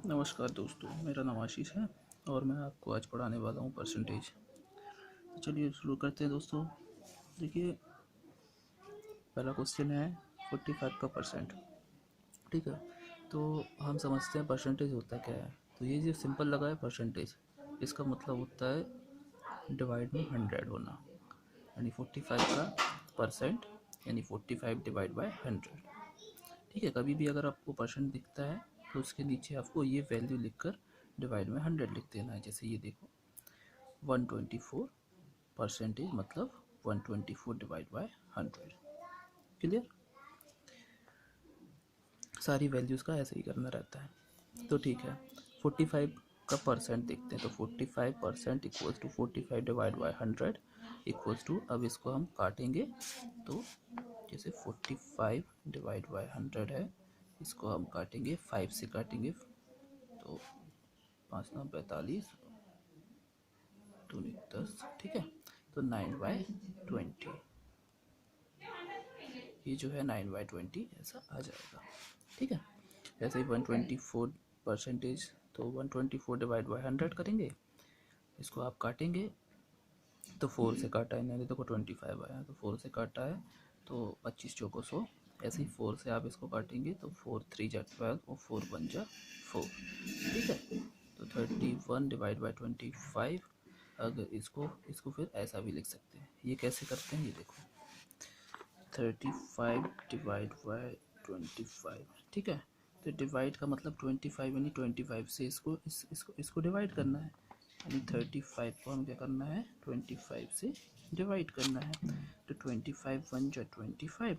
नमस्कार दोस्तों, मेरा नाम आशीष है और मैं आपको आज पढ़ाने वाला हूँ परसेंटेज। तो चलिए शुरू करते हैं दोस्तों। देखिए, पहला क्वेश्चन है 45 का परसेंट। ठीक है, तो हम समझते हैं परसेंटेज होता क्या है। तो ये जो सिंपल लगा है परसेंटेज, इसका मतलब होता है डिवाइड में 100 होना, यानी 45 का परसेंट यानी 45 डिवाइड बाय 100। ठीक है, कभी भी अगर आपको परसेंट दिखता है तो उसके नीचे आपको ये वैल्यू लिखकर डिवाइड में 100 लिख देना है। जैसे ये देखो 124 परसेंटेज मतलब 124 डिवाइड बाय 100। क्लियर? सारी वैल्यूज़ का ऐसे ही करना रहता है। तो ठीक है, 45 का परसेंट देखते हैं। तो 45% equals to 45 divide by 100 equals to, अब इसको हम काटेंगे तो जैसे 45 डिवाइड बाय 100 है, इसको हम काटेंगे 5 से काटेंगे तो 5 9 45 2 10। ठीक है, तो 9/20, ये जो है 9/20 ऐसा आ जाएगा। ठीक है, ऐसे ही 124 परसेंटेज, तो 124 डिवाइड बाई 100 करेंगे, इसको आप काटेंगे तो 4 से काटा है, यानी देखो 25 आया, तो 4 से काटा है तो 25 चौको 100। ऐसे ही 4 से आप इसको काटेंगे तो 4 3 जा 12 और 4 1 जा 4। ठीक है, तो 31 डिवाइड बाई 25। अगर इसको फिर ऐसा भी लिख सकते हैं। ये कैसे करते हैं, ये देखो 35 डिवाइड बाई 25। ठीक है, तो डिवाइड का मतलब 25, यानी 25 से इसको डिवाइड करना है, यानी 35 को हम क्या करना है 25 से डिवाइड करना है। तो 25 1 जा 25।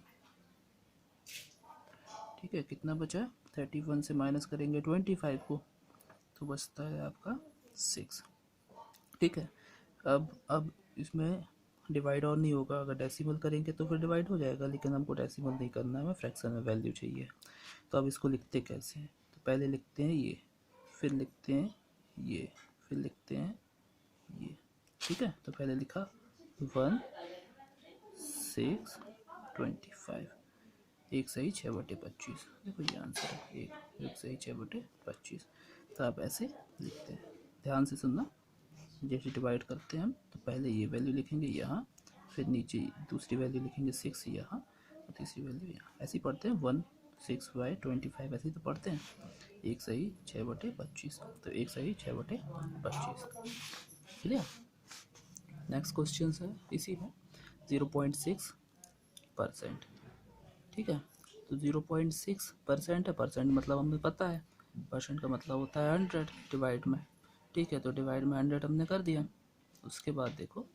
ठीक है, कितना बचा, 31 से माइनस करेंगे 25 को तो बचता है आपका 6। ठीक है, अब इसमें डिवाइड और नहीं होगा। अगर डेसिमल करेंगे तो फिर डिवाइड हो जाएगा, लेकिन हमको डेसिमल नहीं करना है, हमें फ्रैक्शन में वैल्यू चाहिए। तो अब इसको लिखते कैसे हैं, तो पहले लिखते हैं ये, फिर लिखते हैं ये, फिर लिखते हैं ये। ठीक है, तो पहले लिखा 1 6 25, एक सही 6/25। देखो ये आंसर है, एक सही 6/25। तो आप ऐसे लिखते हैं, ध्यान से सुनना। जैसे डिवाइड करते हैं हम, तो पहले ये वैल्यू लिखेंगे यहाँ, फिर नीचे दूसरी वैल्यू लिखेंगे 6 यहाँ, और तीसरी वैल्यू यहाँ। ऐसे ही पढ़ते हैं 1 6/25, ऐसे ही तो पढ़ते हैं। एक सही 6/25, तो एक सही 6/25। क्लियर? नेक्स्ट क्वेश्चन है इसी में 0.6%। ठीक है, तो 0.6% है, परसेंट मतलब हमें पता है, परसेंट का मतलब होता है 100 डिवाइड में। ठीक है, तो डिवाइड में 100 हमने कर दिया। उसके बाद देखो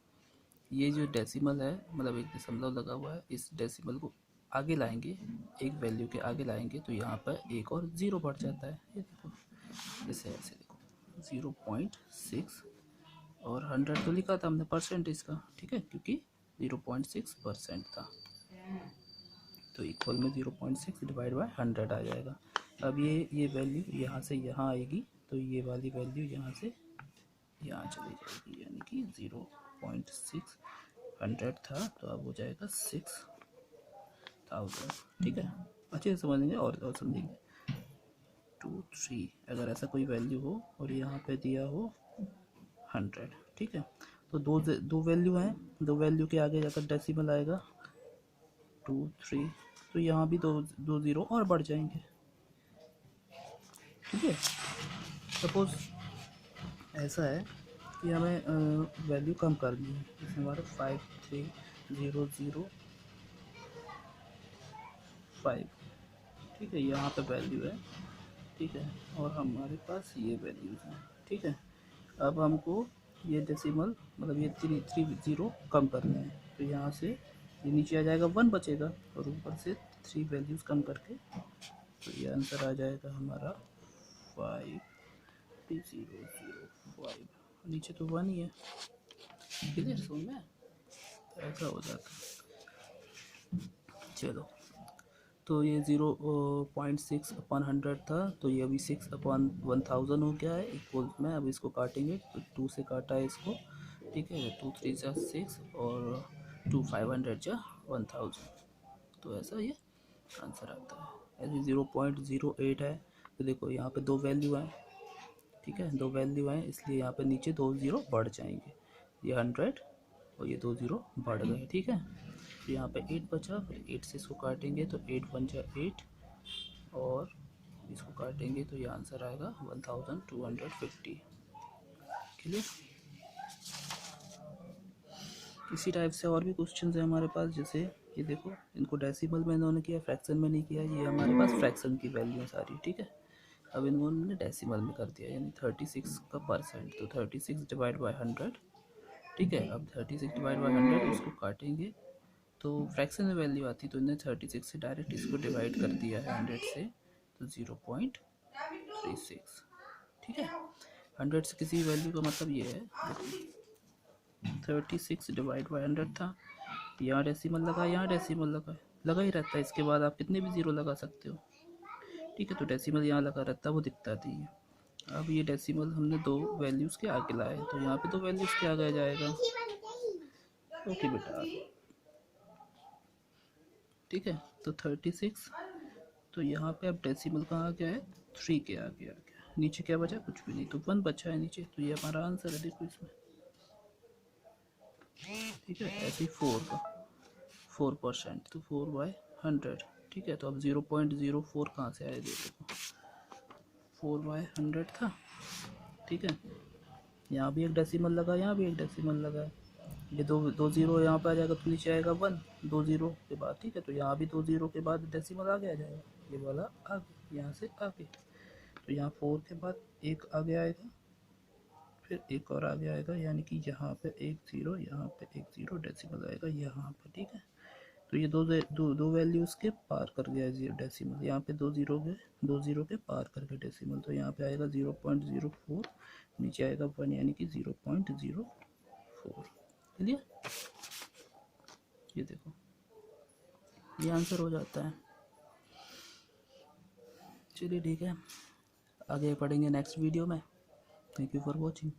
ये जो डेसिमल है, मतलब एक दशमलव लगा हुआ है, इस डेसिमल को आगे लाएंगे, एक वैल्यू के आगे लाएंगे तो यहाँ पर एक और ज़ीरो बढ़ जाता है। ये देखो, जैसे ऐसे देखो 0.6 और 100 तो लिखा था हमने परसेंटेज का। ठीक है, क्योंकि 0.6% था, तो इक्वल में 0.6 डिवाइड बाय 100 आ जाएगा। अब ये वैल्यू यहाँ से यहाँ आएगी, तो ये वाली वैल्यू यहाँ से यहाँ चली जाएगी, यानी कि 0.6 100 था तो अब हो जाएगा 6000। ठीक है, अच्छे से समझेंगे और समझेंगे। 2 3 अगर ऐसा कोई वैल्यू हो और यहाँ पे दिया हो 100। ठीक है, तो दो वैल्यू हैं, दो वैल्यू के आगे जाकर डेसिमल आएगा 2 3, तो यहाँ भी दो ज़ीरो और बढ़ जाएंगे। ठीक है, सपोज ऐसा है कि हमें वैल्यू कम करनी है, जैसे हमारा 53005। ठीक है, यहाँ पे वैल्यू है। ठीक है, और हमारे पास ये वैल्यूज़ हैं। ठीक है, अब हमको ये डेसिमल मतलब ये थ्री ज़ीरो कम करने हैं, तो यहाँ से ये नीचे आ जाएगा 1 बचेगा, और ऊपर से 3 वैल्यूज़ कम करके तो ये आंसर आ जाएगा हमारा 5005। नीचे तो 1 ही है। क्लियर समझ में? ऐसा हो जाता है। चलो, तो ये 0.6/100 था, तो ये अभी 6/1000 हो गया है इक्वल में। अब इसको काटेंगे तो 2 से काटा है इसको। ठीक है, 2 3 जा 6 और 2 500 जा 1000, तो ऐसा ये आंसर आता है। ऐसे 0.08 है, तो देखो यहाँ पे दो वैल्यू आए, ठीक है, दो वैल्यू आए, इसलिए यहाँ पे नीचे दो ज़ीरो बढ़ जाएंगे, ये 100 और ये दो ज़ीरो बढ़ गए, ठीक है। तो यहाँ पे 8 बचा, फिर 8 से इसको काटेंगे तो 8 बन जाए 8, और इसको काटेंगे तो ये आंसर आएगा 1250। क्लियर। इसी टाइप से और भी क्वेश्चन है हमारे पास, जैसे ये देखो, इनको डेसिमल में इन्होंने किया, फ्रैक्शन में नहीं किया, ये हमारे पास फ्रैक्शन की वैल्यू है सारी, ठीक है। अब इन्होंने डेसिमल में कर दिया, यानी 36 का परसेंट, तो 36 डिवाइड बाई 100, ठीक है। अब 36 डिवाइड बाई 100 इसको काटेंगे तो फ्रैक्शन में वैल्यू आती, तो इन्हें 36 से डायरेक्ट इसको डिवाइड कर दिया है 100 से, तो 0.36, ठीक है। 100 से किसी वैल्यू का मतलब ये है, 36 डिवाइड बाई 100 था, यहाँ डेसिमल लगा, यहाँ डेसिमल लगा ही रहता है, इसके बाद आप कितने भी ज़ीरो लगा सकते हो, ठीक है। तो डेसिमल यहाँ लगा रहता है, वो दिखता नहीं है। अब ये डेसिमल हमने दो वैल्यूज़ के आगे लाए, तो यहाँ पे दो वैल्यूज़ के आगे जाएगा, ओके बेटा, ठीक है। तो 36, तो यहाँ पे अब डेसिमल कहाँ आ गया है, 3 के आगे आ गया, नीचे क्या बचा, कुछ भी नहीं, तो 1 बचा है नीचे, तो ये हमारा आंसर है, देखो इसमें, ठीक है। ऐसे ही 4 का 4%, तो 4/100, ठीक है। तो अब 0.04 कहाँ से आया, देखो 4/100 था, ठीक है। यहाँ भी एक डेसिमल लगा, यहाँ भी एक डेसिमल लगा, ये दो दो ज़ीरो यहाँ पे आ जाएगा, तो नीचे आएगा 1, दो ज़ीरो के बाद, ठीक है। तो यहाँ भी दो ज़ीरो के बाद डेसिमल आगे आ जाएगा, ये वाला आगे, यहाँ से आगे, तो यहाँ 4 के बाद एक आगे आएगा, फिर एक और आगे आएगा, यानी कि यहाँ पे एक ज़ीरो, यहाँ पे एक ज़ीरो, डेसिमल आएगा यहाँ पे, ठीक है। तो ये दो वैल्यूज़ के पार कर गया है डेसिमल, यहाँ पे दो ज़ीरो के पार कर गया डेसिमल, तो यहाँ पे आएगा 0.04, नीचे आएगा 1, यानी कि 0.04। क्लियर। ये देखो, ये आंसर हो जाता है। चलिए ठीक है, आगे पढ़ेंगे नेक्स्ट वीडियो में। Thank you for watching.